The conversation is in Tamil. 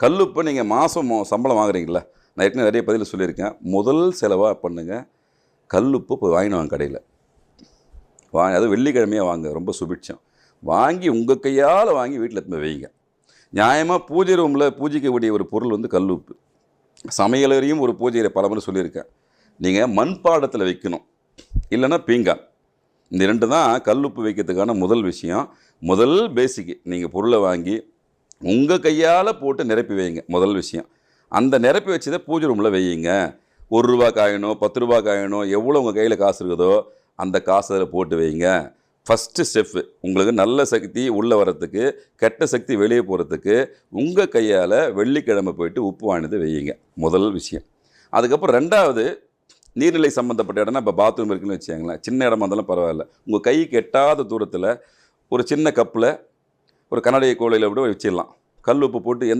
கல்லுப்பு நீங்கள் மாதம் சம்பளம் வாங்குறீங்களா? நான் ஏற்கனவே நிறைய பதில் சொல்லியிருக்கேன். முதல் செலவாக பண்ணுங்கள், கல்லுப்பு போய் வாங்கிட்டு வாங்க கடையில். அதுவும் வெள்ளிக்கிழமையாக வாங்க, ரொம்ப சுபிட்சம். வாங்கி உங்கள் கையால் வாங்கி வீட்டில் எடுத்துன்னு வைங்க. நியாயமாக பூஜை ரூமில் பூஜைக்கக்கூடிய ஒரு பொருள் வந்து கல்லுப்பு. சமையலறையும் ஒரு பூஜையை பலமுறை சொல்லியிருக்கேன். நீங்கள் மண்பாடத்தில் வைக்கணும், இல்லைன்னா பீங்கான். இந்த 2 தான் கல்லுப்பு வைக்கிறதுக்கான முதல் விஷயம். முதல் பேசிக்கு நீங்கள் பொருளை வாங்கி உங்கள் கையால் போட்டு நிரப்பி வைங்க. முதல் விஷயம் அந்த நிரப்பி வச்சதை பூஜை ரூமில் வையுங்க. ₹1 காயினோ 10 காயினோ எவ்வளோ உங்கள் கையில் காசு இருக்குதோ அந்த காசை அதில் போட்டு வைங்க. ஃபஸ்ட்டு ஸ்டெப்பு உங்களுக்கு நல்ல சக்தி உள்ளே வரத்துக்கு, கெட்ட சக்தி வெளியே போகிறதுக்கு உங்கள் கையால் வெள்ளிக்கிழமை போயிட்டு உப்பு வாங்கினது வையுங்க. முதல் விஷயம். அதுக்கப்புறம் 2வது, நீர்நிலை சம்மந்தப்பட்ட இடம்னா இப்போ பாத்ரூம் இருக்குன்னு வச்சுக்கோங்களேன். சின்ன இடமா இருந்தாலும் பரவாயில்ல, உங்கள் கைக்கு எட்டாத தூரத்தில் ஒரு சின்ன கப்பில் ஒரு கண்ணாடி கோலையில் விட வச்சிடலாம். கல் உப்பு போட்டு எந்த